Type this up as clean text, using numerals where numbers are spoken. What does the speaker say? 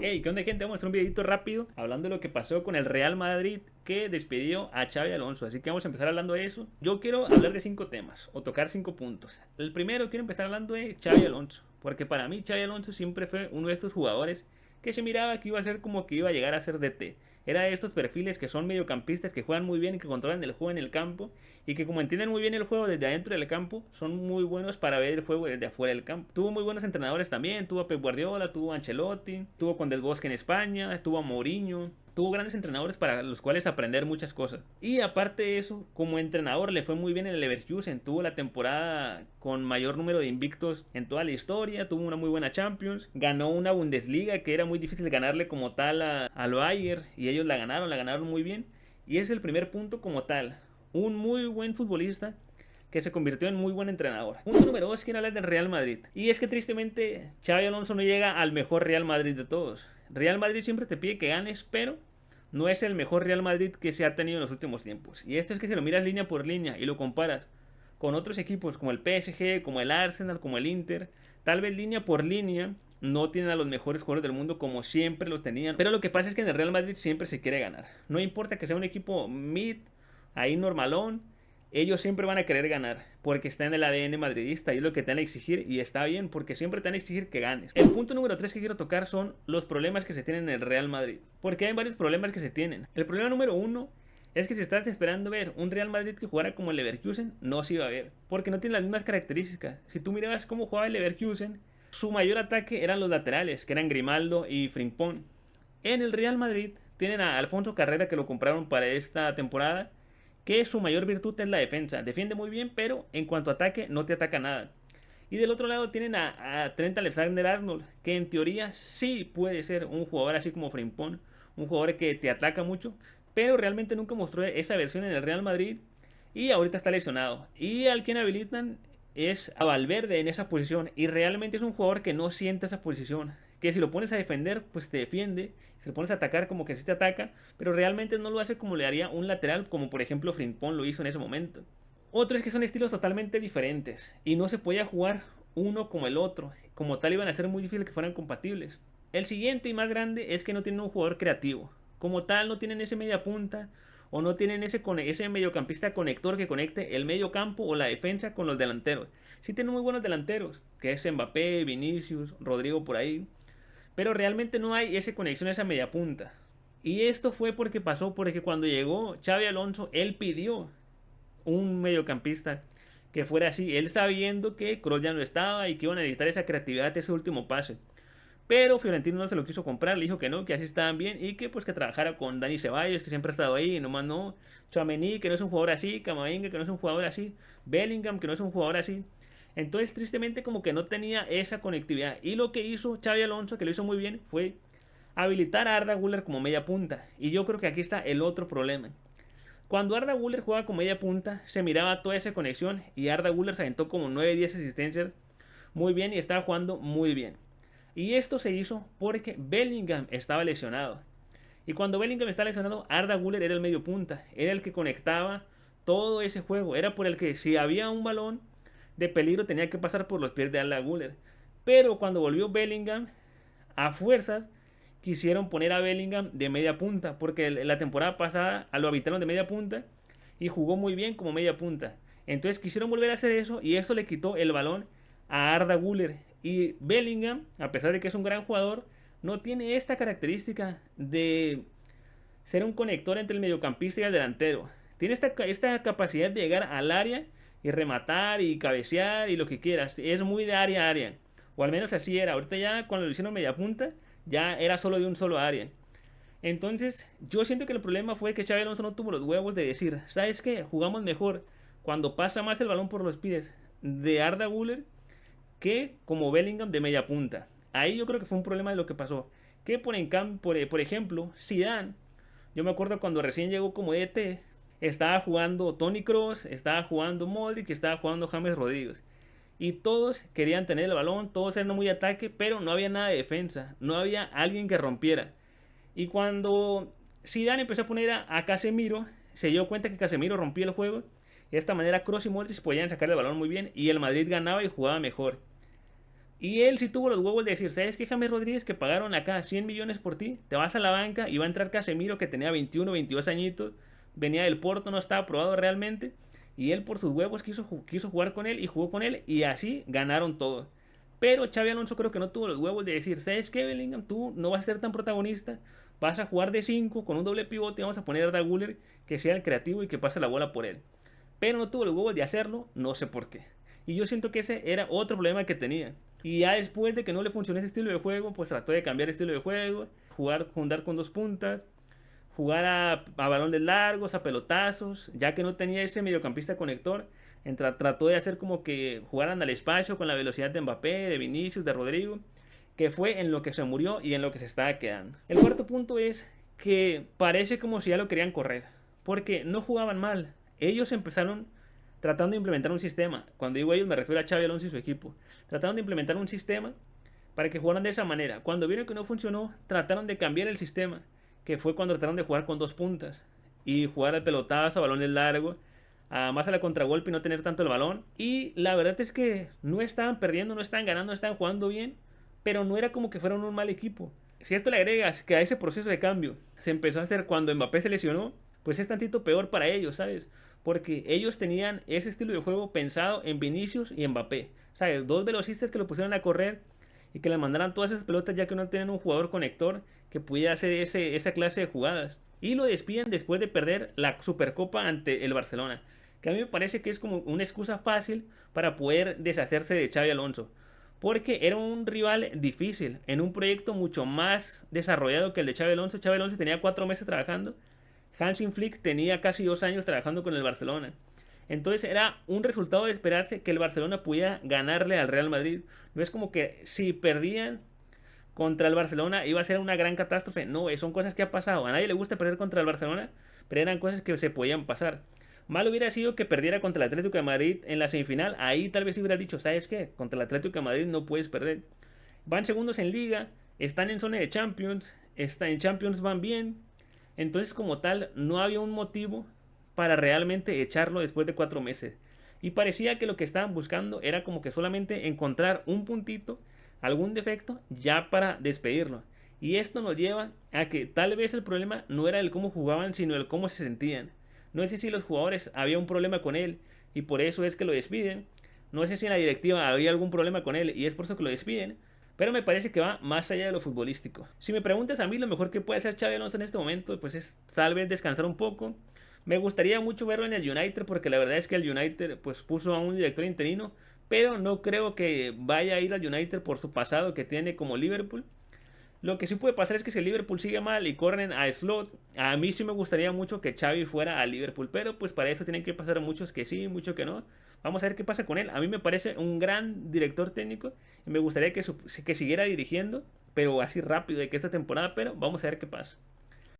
Hey, ¿qué onda, gente? Vamos a hacer un videito rápido hablando de lo que pasó con el Real Madrid que despidió a Xabi Alonso. Así que vamos a empezar hablando de eso. Yo quiero hablar de 5 temas o tocar 5 puntos. El primero, quiero empezar hablando de Xabi Alonso, porque para mí Xabi Alonso siempre fue uno de estos jugadores que se miraba que iba a ser como que iba a llegar a ser DT. Era de estos perfiles que son mediocampistas, que juegan muy bien y que controlan el juego en el campo, y que como entienden muy bien el juego desde adentro del campo, son muy buenos para ver el juego desde afuera del campo. Tuvo muy buenos entrenadores también, tuvo a Pep Guardiola, tuvo a Ancelotti, tuvo con Del Bosque en España, tuvo a Mourinho. Tuvo grandes entrenadores para los cuales aprender muchas cosas. Y aparte de eso, como entrenador le fue muy bien en el Leverkusen. Tuvo la temporada con mayor número de invictos en toda la historia. Tuvo una muy buena Champions. Ganó una Bundesliga que era muy difícil ganarle como tal al Bayern. Y ellos la ganaron muy bien. Y ese es el primer punto como tal. Un muy buen futbolista que se convirtió en muy buen entrenador. Punto número 2, quiero hablar del Real Madrid. Y es que tristemente Xabi Alonso no llega al mejor Real Madrid de todos. Real Madrid siempre te pide que ganes, pero no es el mejor Real Madrid que se ha tenido en los últimos tiempos. Y esto es que si lo miras línea por línea y lo comparas con otros equipos como el PSG, como el Arsenal, como el Inter, tal vez línea por línea no tienen a los mejores jugadores del mundo como siempre los tenían. Pero lo que pasa es que en el Real Madrid siempre se quiere ganar. No importa que sea un equipo mid, ahí normalón, ellos siempre van a querer ganar porque está en el ADN madridista y es lo que te van a exigir, y está bien porque siempre te van a exigir que ganes. El punto número 3 que quiero tocar son los problemas que se tienen en el Real Madrid, porque hay varios problemas que se tienen. El problema número 1 es que si estás esperando ver un Real Madrid que jugara como el Leverkusen, no se iba a ver, porque no tiene las mismas características. Si tú mirabas cómo jugaba el Leverkusen, su mayor ataque eran los laterales, que eran Grimaldo y Frimpong. En el Real Madrid tienen a Alfonso Carrera, que lo compraron para esta temporada, que su mayor virtud es la defensa. Defiende muy bien, pero en cuanto a ataque no te ataca nada. Y del otro lado tienen a Trent Alexander-Arnold, que en teoría sí puede ser un jugador así como Frimpong, un jugador que te ataca mucho, pero realmente nunca mostró esa versión en el Real Madrid y ahorita está lesionado. Y al quien habilitan es a Valverde en esa posición, y realmente es un jugador que no siente esa posición, que si lo pones a defender pues te defiende, si lo pones a atacar como que sí te ataca, pero realmente no lo hace como le haría un lateral, como por ejemplo Frimpong lo hizo en ese momento. Otro es que son estilos totalmente diferentes y no se podía jugar uno como el otro, como tal iban a ser muy difícil que fueran compatibles. El siguiente y más grande es que no tienen un jugador creativo, como tal no tienen ese media punta o no tienen ese mediocampista conector que conecte el medio campo o la defensa con los delanteros. Sí tienen muy buenos delanteros, que es Mbappé, Vinicius, Rodrigo por ahí, pero realmente no hay esa conexión a esa media punta. Y esto fue porque pasó porque cuando llegó Xabi Alonso, él pidió un mediocampista que fuera así, él sabiendo que Kroos ya no estaba y que iban a necesitar esa creatividad, ese último pase. Pero Fiorentino no se lo quiso comprar, le dijo que no, que así estaban bien y que pues que trabajara con Dani Ceballos, que siempre ha estado ahí, y nomás no. Tchouaméni, que no es un jugador así, Camavinga, que no es un jugador así, Bellingham, que no es un jugador así. Entonces, tristemente, como que no tenía esa conectividad. Y lo que hizo Xabi Alonso, que lo hizo muy bien, fue habilitar a Arda Güler como media punta. Y yo creo que aquí está el otro problema. Cuando Arda Güler jugaba como media punta, se miraba toda esa conexión y Arda Güler se aventó como 9-10 asistencias muy bien y estaba jugando muy bien. Y esto se hizo porque Bellingham estaba lesionado. Y cuando Bellingham estaba lesionado, Arda Güler era el medio punta, era el que conectaba todo ese juego, era por el que si había un balón de peligro tenía que pasar por los pies de Arda Güler. Pero cuando volvió Bellingham, a fuerzas quisieron poner a Bellingham de media punta, porque la temporada pasada lo habitaron de media punta y jugó muy bien como media punta. Entonces quisieron volver a hacer eso y eso le quitó el balón a Arda Güler. Y Bellingham, a pesar de que es un gran jugador, no tiene esta característica de ser un conector entre el mediocampista y el delantero. Tiene esta capacidad de llegar al área y rematar y cabecear y lo que quieras. Es muy de área a área. O al menos así era. Ahorita ya cuando lo hicieron media punta, ya era solo de un solo área. Entonces, yo siento que el problema fue que Xabi Alonso no tuvo los huevos de decir, ¿sabes qué? Jugamos mejor cuando pasa más el balón por los pies de Arda Güler que como Bellingham de media punta. Ahí yo creo que fue un problema de lo que pasó. Que por ejemplo, Zidane, yo me acuerdo cuando recién llegó como DT, estaba jugando Toni Kroos, estaba jugando Modric, estaba jugando James Rodríguez. Y todos querían tener el balón, todos eran muy ataque, pero no había nada de defensa, no había alguien que rompiera. Y cuando Zidane empezó a poner a Casemiro, se dio cuenta que Casemiro rompía el juego. Y de esta manera Kroos y Modric podían sacar el balón muy bien y el Madrid ganaba y jugaba mejor. Y él sí tuvo los huevos de decir, ¿sabes qué, James Rodríguez, que pagaron acá 100 millones por ti? Te vas a la banca y va a entrar Casemiro, que tenía 21, 22 añitos, venía del Porto, no estaba aprobado realmente. Y él por sus huevos quiso jugar con él y jugó con él y así ganaron todo. Pero Xavi Alonso creo que no tuvo los huevos de decir, ¿sabes qué, Bellingham? Tú no vas a ser tan protagonista, vas a jugar de 5 con un doble pivote y vamos a poner a Arda Güler que sea el creativo y que pase la bola por él. Pero no tuvo los huevos de hacerlo, no sé por qué. Y yo siento que ese era otro problema que tenía. Y ya después de que no le funcionó ese estilo de juego, pues trató de cambiar el estilo de juego, jugar con dos puntas, jugar a balones largos, a pelotazos, ya que no tenía ese mediocampista conector, trató de hacer como que jugaran al espacio con la velocidad de Mbappé, de Vinicius, de Rodrigo, que fue en lo que se murió y en lo que se estaba quedando. El cuarto punto es que parece como si ya lo querían correr, porque no jugaban mal. Ellos empezaron tratando de implementar un sistema. Cuando digo ellos me refiero a Xavi Alonso y su equipo. Trataron de implementar un sistema para que jugaran de esa manera. Cuando vieron que no funcionó, trataron de cambiar el sistema, que fue cuando trataron de jugar con dos puntas y jugar al pelotazo, a balones largos, más a la contragolpe y no tener tanto el balón. Y la verdad es que no estaban perdiendo, no estaban ganando, no estaban jugando bien, pero no era como que fueran un mal equipo. Si esto le agregas que a ese proceso de cambio se empezó a hacer cuando Mbappé se lesionó, pues es tantito peor para ellos, ¿sabes? Porque ellos tenían ese estilo de juego pensado en Vinicius y Mbappé, ¿sabes? Dos velocistas que lo pusieron a correr y que le mandaran todas esas pelotas ya que no tenían un jugador conector que pudiera hacer esa clase de jugadas. Y lo despiden después de perder la Supercopa ante el Barcelona, que a mí me parece que es como una excusa fácil para poder deshacerse de Xavi Alonso. Porque era un rival difícil, en un proyecto mucho más desarrollado que el de Xavi Alonso. Xavi Alonso tenía 4 meses trabajando, Hansi Flick tenía casi 2 años trabajando con el Barcelona. Entonces era un resultado de esperarse que el Barcelona pudiera ganarle al Real Madrid. No es como que si perdían contra el Barcelona iba a ser una gran catástrofe. No, son cosas que ha pasado. A nadie le gusta perder contra el Barcelona, pero eran cosas que se podían pasar. Mal hubiera sido que perdiera contra el Atlético de Madrid en la semifinal. Ahí tal vez hubiera dicho, ¿sabes qué? Contra el Atlético de Madrid no puedes perder. Van segundos en liga, están en zona de Champions, en Champions van bien. Entonces como tal no había un motivo para realmente echarlo después de 4 meses. Y parecía que lo que estaban buscando era como que solamente encontrar un puntito, algún defecto, ya para despedirlo. Y esto nos lleva a que tal vez el problema no era el cómo jugaban, sino el cómo se sentían. No sé si los jugadores había un problema con él y por eso es que lo despiden. No sé si en la directiva había algún problema con él y es por eso que lo despiden. Pero me parece que va más allá de lo futbolístico. Si me preguntas a mí, lo mejor que puede hacer Xabi Alonso en este momento, pues es tal vez descansar un poco. Me gustaría mucho verlo en el United, porque la verdad es que el United pues puso a un director interino, pero no creo que vaya a ir al United por su pasado que tiene como Liverpool. Lo que sí puede pasar es que si el Liverpool sigue mal y corren a Slot, a mí sí me gustaría mucho que Xavi fuera a Liverpool, pero pues para eso tienen que pasar muchos que sí, muchos que no. Vamos a ver qué pasa con él. A mí me parece un gran director técnico y me gustaría que siguiera dirigiendo, pero así rápido de que esta temporada, pero vamos a ver qué pasa.